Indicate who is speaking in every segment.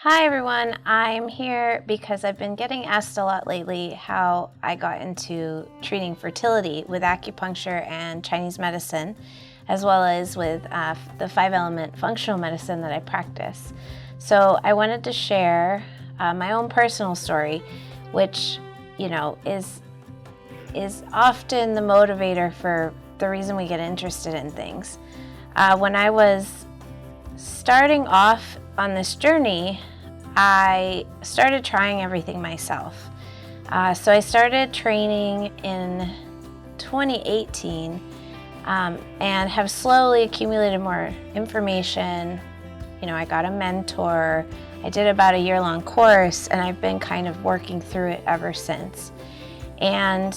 Speaker 1: Hi everyone, I'm here because I've been getting asked a lot lately how I got into treating fertility with acupuncture and Chinese medicine, as well as with the 5-element functional medicine that I practice. So I wanted to share my own personal story, which, is often the motivator for the reason we get interested in things. When I was starting off on this journey, I started trying everything myself. So I started training in 2018 and have slowly accumulated more information. I got a mentor. I did about a year-long course, and I've been kind of working through it ever since. And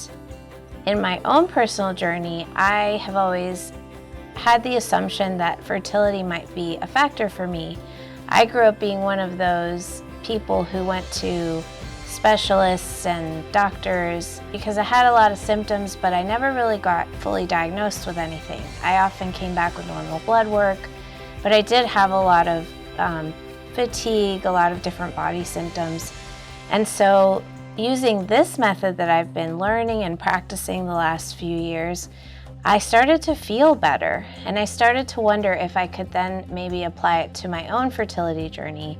Speaker 1: in my own personal journey, I have always had the assumption that fertility might be a factor for me. I grew up being one of those people who went to specialists and doctors because I had a lot of symptoms, but I never really got fully diagnosed with anything. I often came back with normal blood work, but I did have a lot of fatigue, a lot of different body symptoms. And so using this method that I've been learning and practicing the last few years, I started to feel better, and I started to wonder if I could then maybe apply it to my own fertility journey.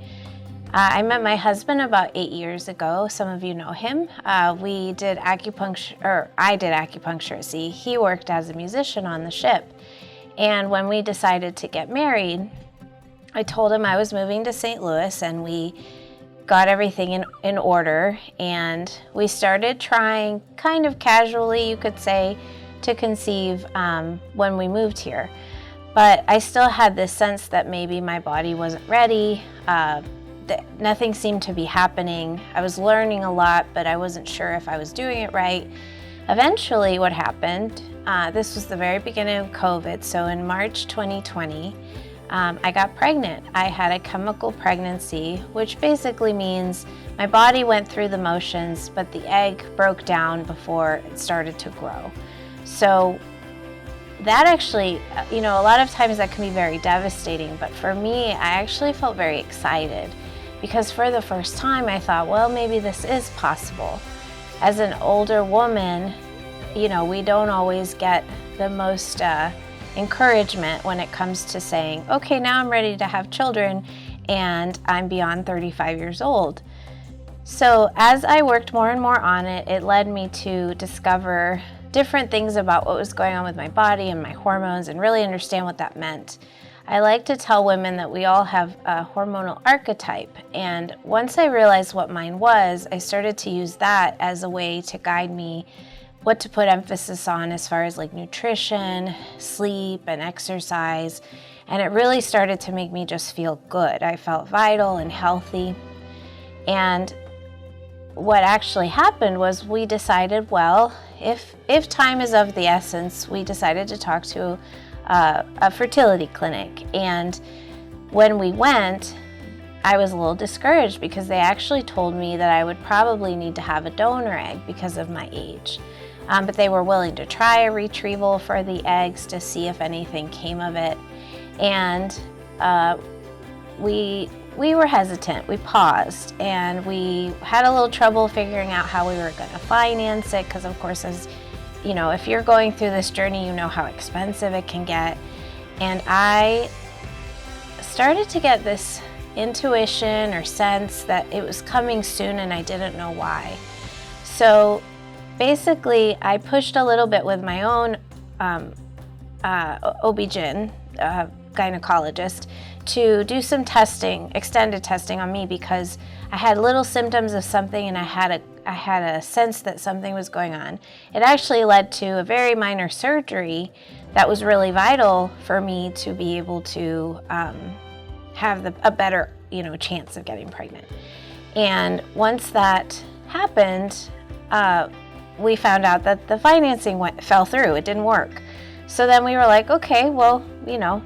Speaker 1: I met my husband about 8 years ago. Some of you know him. We did acupuncture, or I did acupuncture. See, he worked as a musician on the ship. And when we decided to get married, I told him I was moving to St. Louis, and we got everything in order. And we started trying kind of casually, you could say, to conceive when we moved here. But I still had this sense that maybe my body wasn't ready, that nothing seemed to be happening. I was learning a lot, but I wasn't sure if I was doing it right. Eventually what happened, this was the very beginning of COVID, so in March 2020, I got pregnant. I had a chemical pregnancy, which basically means my body went through the motions, but the egg broke down before it started to grow. So that actually, a lot of times that can be very devastating, but for me, I actually felt very excited because for the first time I thought, well, maybe this is possible. As an older woman, we don't always get the most encouragement when it comes to saying, okay, now I'm ready to have children and I'm beyond 35 years old. So as I worked more and more on it, it led me to discover different things about what was going on with my body and my hormones and really understand what that meant. I like to tell women that we all have a hormonal archetype, and once I realized what mine was, I started to use that as a way to guide me what to put emphasis on as far as like nutrition, sleep, and exercise, and it really started to make me just feel good. I felt vital and healthy. And what actually happened was we decided, well, if time is of the essence, we decided to talk to a fertility clinic. And when we went, I was a little discouraged because they actually told me that I would probably need to have a donor egg because of my age. But they were willing to try a retrieval for the eggs to see if anything came of it. And we were hesitant, we paused, and we had a little trouble figuring out how we were going to finance it because, of course, as if you're going through this journey, you know how expensive it can get. And I started to get this intuition or sense that it was coming soon, and I didn't know why. So basically, I pushed a little bit with my own OB-GYN, gynecologist, to do some testing, extended testing on me because I had little symptoms of something and I had a sense that something was going on. It actually led to a very minor surgery that was really vital for me to be able to have a better, chance of getting pregnant. And once that happened, we found out that the financing fell through. It didn't work. So then we were like, okay, well,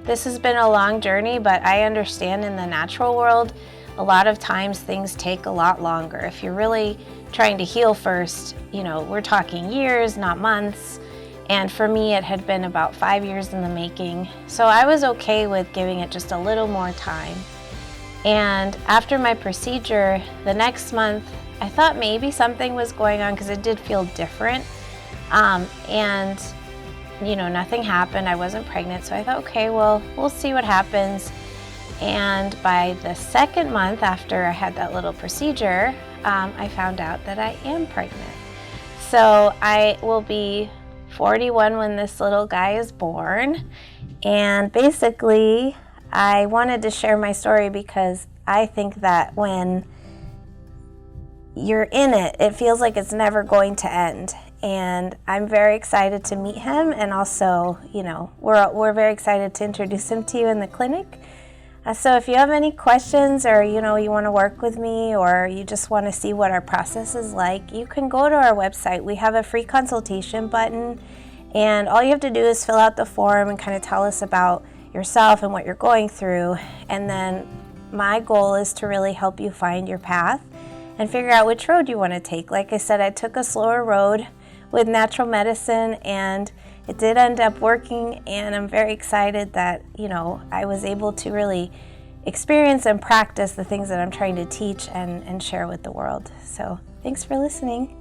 Speaker 1: this has been a long journey, but I understand in the natural world, a lot of times things take a lot longer. If you're really trying to heal first, we're talking years, not months. And for me, it had been about 5 years in the making. So I was okay with giving it just a little more time. And after my procedure, the next month, I thought maybe something was going on because it did feel different. And nothing happened. I wasn't pregnant. So I thought, okay, well, we'll see what happens. And by the second month after I had that little procedure, I found out that I am pregnant. So I will be 41 when this little guy is born. And basically, I wanted to share my story because I think that when you're in it, it feels like it's never going to end. And I'm very excited to meet him, and also, we're very excited to introduce him to you in the clinic. So if you have any questions, or you want to work with me, or you just want to see what our process is like, you can go to our website. We have a free consultation button, and all you have to do is fill out the form and kind of tell us about yourself and what you're going through. And then my goal is to really help you find your path and figure out which road you want to take. Like I said, I took a slower road with natural medicine, and it did end up working, and I'm very excited that, I was able to really experience and practice the things that I'm trying to teach and share with the world. So thanks for listening.